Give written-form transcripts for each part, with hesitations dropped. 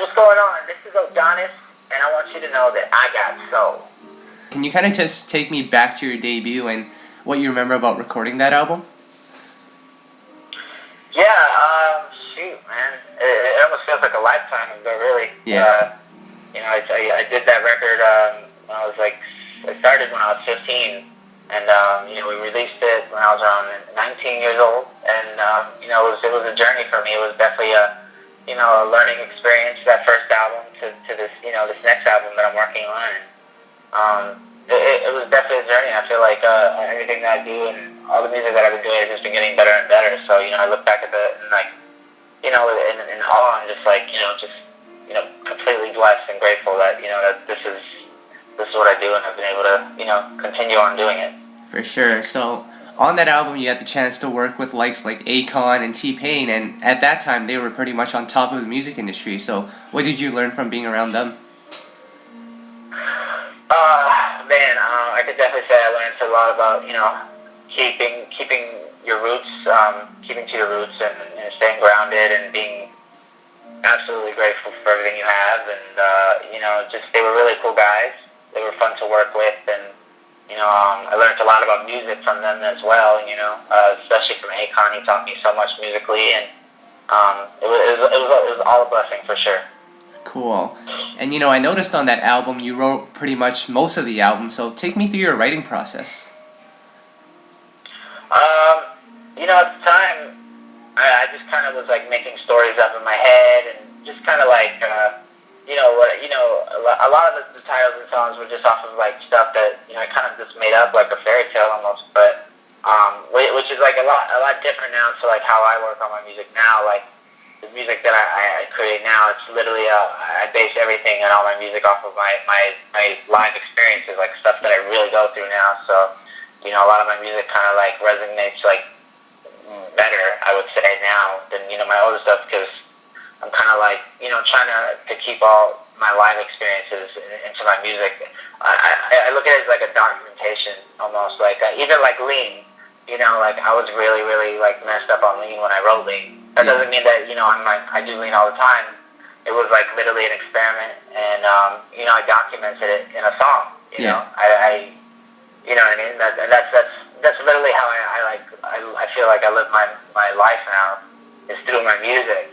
what's going on? This is DONIS, and I want you to know that I got soul. Can you kind of just take me back to your debut and what you remember about recording that album? Yeah, shoot, man. It almost feels like a lifetime ago, really. Yeah. I did that record when I was I started when I was 15, and we released it when I was around 19 years old, and it was a journey for me. It was definitely a learning experience, that first album to this this next album that I'm working on. And, it was definitely a journey. I feel like everything that I do and all the music that I've been doing has just been getting better and better. So I look back at in awe and just completely blessed and grateful that that this is what I do, and I've been able to continue on doing it. For sure. So on that album, you had the chance to work with likes like Akon and TPain, and at that time they were pretty much on top of the music industry. So what did you learn from being around them? I could definitely say I learned a lot about keeping your roots, keeping to your roots, and staying grounded, and being absolutely grateful for everything you have. And they were really cool guys. They were fun to work with, and I learned a lot about music from them as well. Especially from Akon. He taught me so much musically, and it was all a blessing for sure. Cool. And I noticed on that album you wrote pretty much most of the album, so take me through your writing process. At the time, I just kind of was making stories up in my head, and just kind of a lot of the titles and songs were just off of stuff that I kind of just made up, like a fairy tale almost. But which is a lot different now to how I work on my music now. The music that I create now, it's literally I base everything and all my music off of my live experiences, stuff that I really go through now. So a lot of my music kind of resonates better, I would say, now than my older stuff, because I'm kind of trying to keep all my live experiences into my music. I look at it as a documentation almost, even Lean. I was really messed up on Lean when I wrote Lean. That doesn't mean that I do Lean all the time. It was literally an experiment, and I documented it in a song. I you know what I mean. That's literally how I feel like I live my life now, is through my music.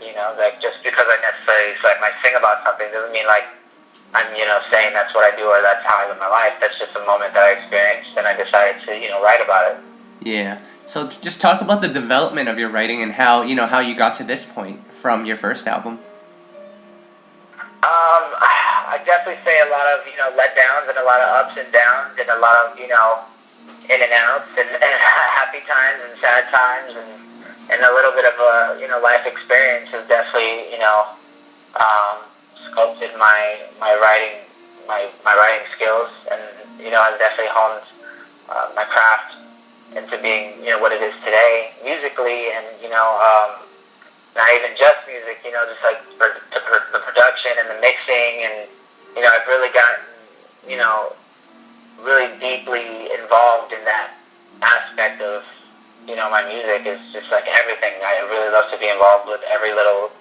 Just because I necessarily might sing about something doesn't mean I'm saying that's what I do or that's how I live my life. That's just a moment that I experienced, and I decided to write about it. Yeah. So just talk about the development of your writing and how you got to this point from your first album. I definitely say a lot of letdowns and a lot of ups and downs and a lot of in and outs and happy times and sad times, and a little bit of a life experience has definitely sculpted my writing skills, and I've definitely honed my craft into being what it is today musically, and not even just music, just the production and the mixing, and I've really gotten really deeply involved in that aspect of my music. Is just everything. I really love to be involved with every little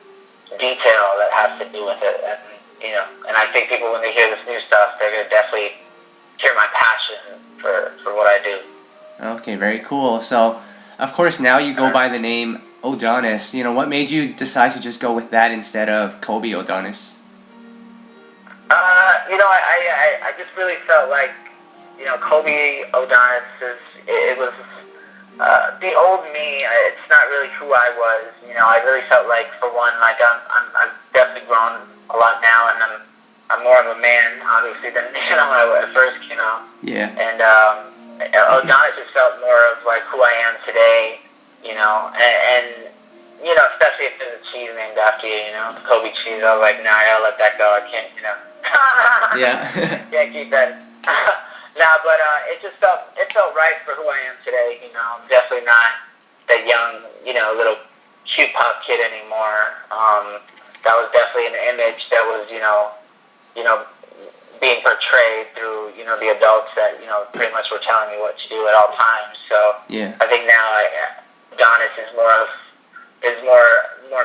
detail that has to do with it, and I think people, when they hear this new stuff, they're gonna definitely hear my passion for what I do. Okay, very cool. So, of course, now you go by the name DONIS. What made you decide to just go with that instead of Kobe O'Donis? I just really felt like, Kobe O'Donis it was the old me. It's not really who I was. I really felt like, for one, I've definitely grown a lot now, and I'm more of a man, obviously, than when I first came out. Yeah. And O'Donis just felt more of who I am today, and especially if there's a cheese named after you, Kobe cheese. I was like, nah, I gotta let that go. I can't, Yeah. can't keep that. But it felt right for who I am today. I'm definitely not that young, little cute pop kid anymore. That was definitely an image that was, being portrayed through, the adults that, pretty much were telling me what to do at all times. So Yeah. I think now Donis is more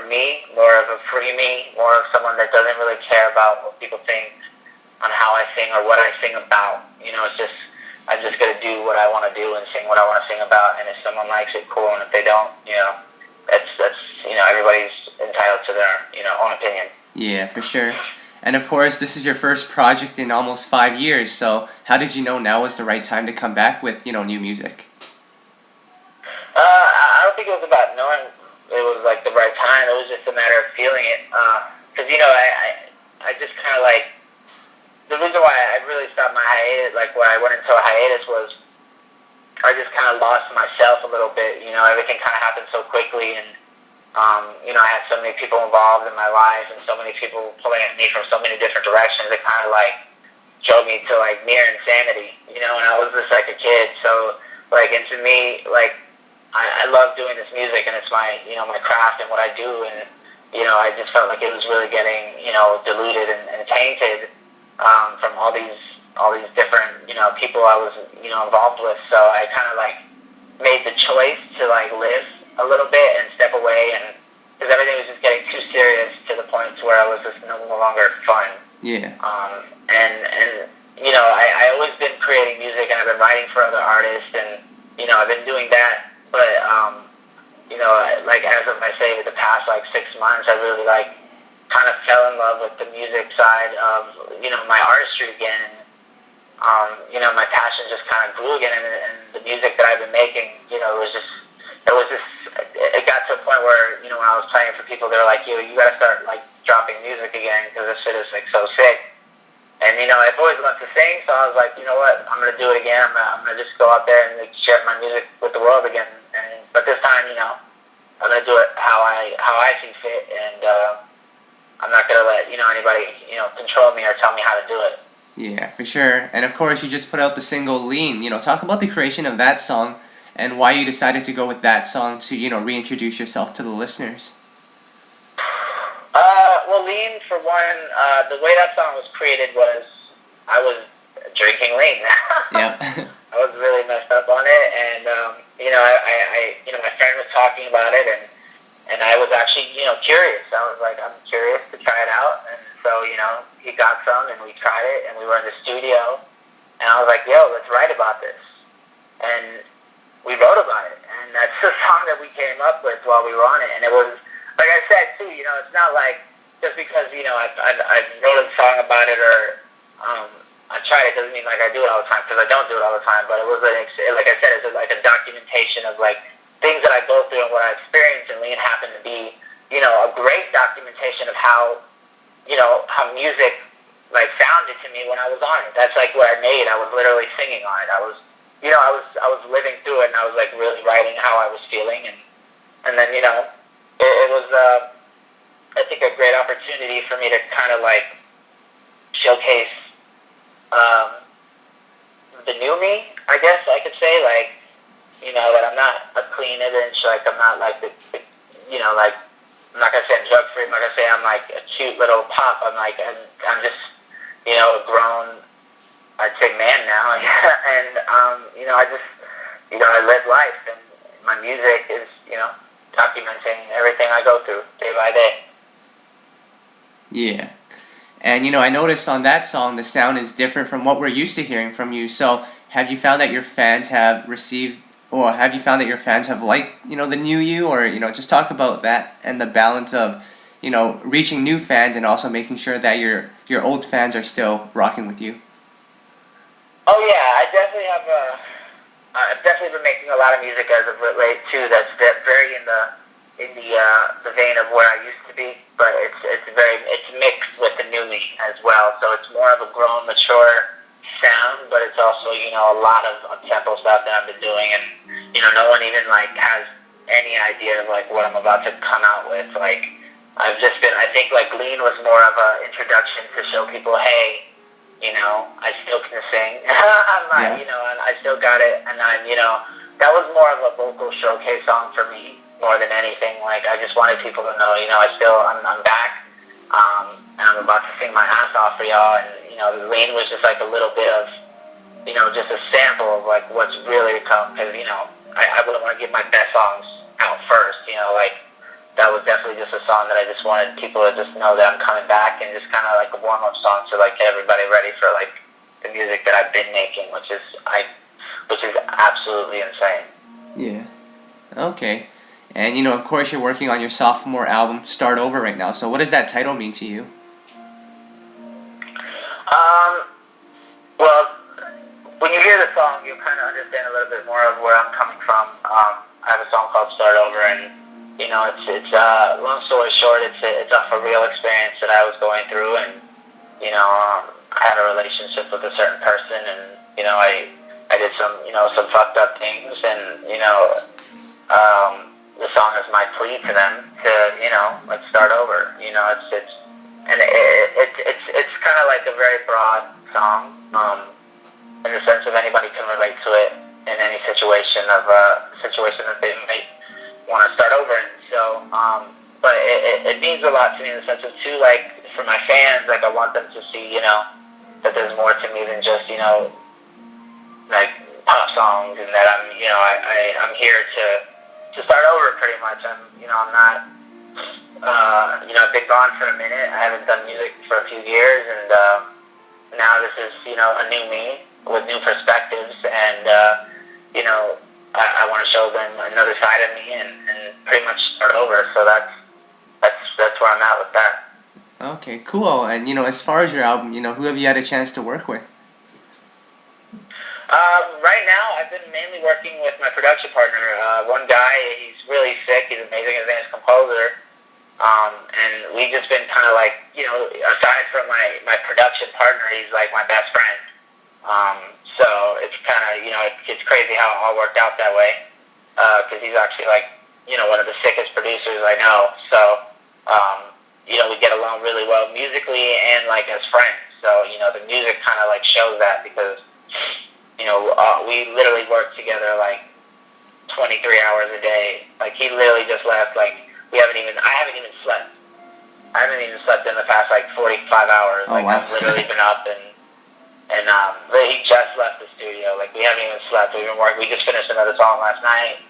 me, more of a free me, more of someone that doesn't really about what people think on how I sing or what I sing about. You know, it's just, I'm just gonna do what I want to do and sing what I want to sing about. And if someone likes it, cool. And if they don't, you know, that's you know, everybody's entitled to their, you know, own opinion. Yeah, for sure. And of course, this is your first project in almost 5 years. So how did you know now was the right time to come back with, you know, new music? I don't think it was about knowing it was like the right time. It was just a matter of feeling it. Because you know, I just kind of like, the reason why I really stopped my hiatus, like when I went into a hiatus, was I just kind of lost myself a little bit. You know, everything kind of happened so quickly, and you know, I had so many people involved in my life, and so many people pulling at me from so many different directions. It kind of like drove me to like near insanity. You know, and I was just like a kid. So like, and to me, like, I love doing this music, and it's my, you know, my craft and what I do, and you know, I just felt like it was really getting, you know, diluted and tainted from all these different, you know, people I was, you know, involved with. So I kind of like made the choice to like live a little bit and step away, and because everything was just getting too serious to the point to where I was just no longer fun. Yeah. And you know, I always been creating music, and I've been writing for other artists, and you know, I've been doing that. But you know, like as of I say, the past like 6 months, I really like kind of fell in love with the music side of, you know, my artistry again. You know, my passion just kind of grew again, and the music that I've been making, you know, it got to a point where, you know, when I was playing for people, they were like, you gotta start like dropping music again, because this shit is like so sick. And you know, I've always loved to sing, so I was like, you know what, I'm gonna do it again. I'm gonna just go out there and like, share my music with the world again. But this time, you know, I'm gonna do it how I see fit, and I'm not gonna let, you know, anybody, you know, control me or tell me how to do it. Yeah, for sure. And of course, you just put out the single Lean. You know, talk about the creation of that song and why you decided to go with that song to, you know, reintroduce yourself to the listeners. Well, Lean, for one, the way that song was created was I was drinking Lean. Yep. I was really messed up on it, and you know, I you know, my friend was talking about it, and I was actually, you know, curious. I was like, I'm curious to try it out, and so, you know, he got some, and we tried it, and we were in the studio, and I was like, yo, let's write about this, and we wrote about it, and that's the song that we came up with while we were on it, and it was, like I said too, you know, it's not like just because, you know, I wrote a song about it, or I tried it, doesn't mean like I do it all the time, because I don't do it all the time. But it was like I said, it's like a documentation of like things that I go through and what I experienced, and Lean happened to be, you know, a great documentation of how, you know, how music like sounded to me when I was on it. That's like what I made. I was literally singing on it. I was, you know, I was living through it, and I was like really writing how I was feeling, and then, you know, it was I think a great opportunity for me to kind of like showcase the new me, I guess I could say, like, you know, that I'm not a clean image, like I'm not like the you know, like, I'm not gonna say I'm drug free, I'm not gonna say I'm like a cute little pop. I'm like, I'm just, you know, a grown, I'd say, man now, and you know, I just, you know, I live life, and my music is, you know, documenting everything I go through day by day. Yeah. And, you know, I noticed on that song the sound is different from what we're used to hearing from you. So have you found that your fans have received, or have you found that your fans have liked, you know, the new you? Or, you know, just talk about that and the balance of, you know, reaching new fans and also making sure that your old fans are still rocking with you. Oh yeah, I definitely have I've definitely been making a lot of music as of late too. That's very in the vein of where I used to be, but it's mixed with the new me as well. So it's more of a grown, mature sound, but it's also, you know, a lot of up-tempo stuff that I've been doing, and you know, no one even like has any idea of like what I'm about to come out with. Like, I think like Lean was more of an introduction to show people, hey, you know, I still can sing. I'm not, Yeah. you know, and I still got it, and I'm, you know, that was more of a vocal showcase song for me more than anything. Like, I just wanted people to know, you know, I'm back, and I'm about to sing my ass off for y'all. And you know, Lean was just like a little bit of, you know, just a sample of like what's really to come. Because, you know, I wouldn't want to get my best songs out first. You know, like that was definitely just a song that I just wanted people to just know that I'm coming back, and just kind of like a warm-up song to like get everybody ready for like the music that I've been making, which is absolutely insane. Yeah. Okay. And of course, you're working on your sophomore album, Start Over, right now. So, what does that title mean to you? Well, when you hear the song, you'll kind of understand a little bit more of where I'm coming from. I have a song called Start Over, and it's long story short, it's off a real experience that I was going through, and I had a relationship with a certain person, and I did some fucked up things, and the song is my plea to them to let's start over. It's kind of like a very broad song, in the sense of anybody can relate to it in any situation that they might want to start over in. So, but it means a lot to me in the sense of too, like for my fans, like I want them to see, that there's more to me than just like pop songs, and that I'm here to start over pretty much. I'm not. I've been gone for a minute. I haven't done music for a few years, and now this is, a new me with new perspectives, and I want to show them another side of me, and pretty much start over. So that's where I'm at with that. Okay, cool. And as far as your album, who have you had a chance to work with? Right now, I've been mainly working with my production partner. One guy, he's really sick. He's amazing. His name is Composer. And we've just been kind of like, aside from my production partner, he's like my best friend. So it's kind of, it's crazy how it all worked out that way. Because he's actually like, one of the sickest producers I know. So, we get along really well musically and like as friends. So, the music kind of like shows that, because, we literally work together like 23 hours a day. Like he literally just left, like I haven't even slept. I haven't even slept in the past like 45 hours. Oh, like wow. I've literally been up, and he just left the studio. Like we haven't even slept. We've been working. We just finished another song last night,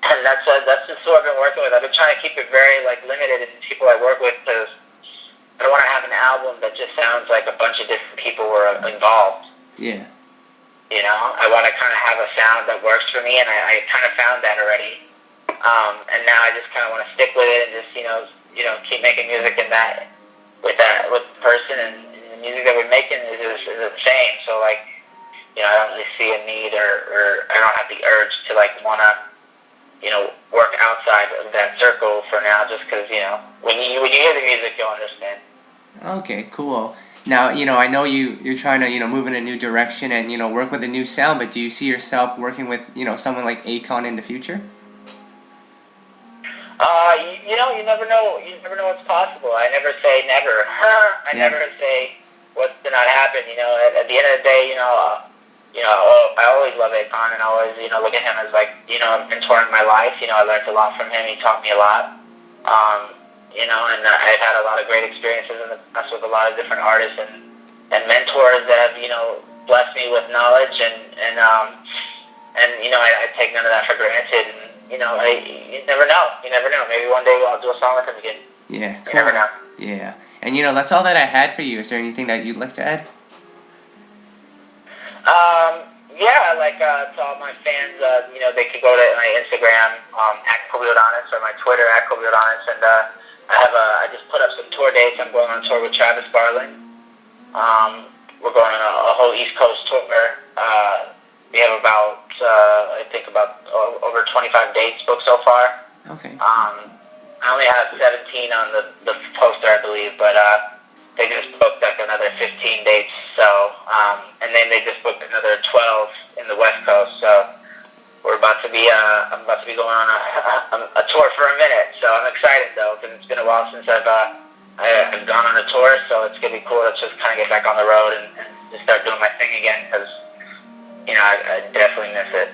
and that's just who I've been working with. I've been trying to keep it very like limited in people I work with, because I don't want to have an album that just sounds like a bunch of different people were involved. Yeah. I want to kind of have a sound that works for me, and I kind of found that already. And now I just kind of want to stick with it, and just keep making music in that with the person, and the music that we're making is the same. So like, I don't really see a need, or I don't have the urge to like want to work outside of that circle for now, just because when you hear the music, you'll understand. Okay, cool. Now, I know you're trying to, move in a new direction and, work with a new sound, but do you see yourself working with, someone like Akon in the future? You never know. You never know what's possible. I never say never. I never say what's to not happen. At the end of the day, I always love Akon, and I always, look at him as like, a mentor in my life. I learned a lot from him. He taught me a lot. And I've had a lot of great experiences in the past with a lot of different artists and mentors that have, blessed me with knowledge, and I take none of that for granted. And, you never know. You never know. Maybe one day I'll do a song with him again. Yeah, cool. You never know. Yeah. And, that's all that I had for you. Is there anything that you'd like to add? Yeah, like, to all my fans, they could go to my Instagram, @DONIS, or my Twitter, @DONIS, and, I just put up some tour dates. I'm going on tour with Travis Barlin. We're going on a whole East Coast tour. We have about over 25 dates booked so far. Okay. I only have 17 on the poster, I believe, but they just booked like another 15 dates. So, and then they just booked another 12 in the West Coast. So I'm about to be going on a tour for a minute. So I'm excited though, because it's been a while since I've gone on a tour. So it's gonna be cool to just kind of get back on the road and just start doing my thing again, because I definitely miss it.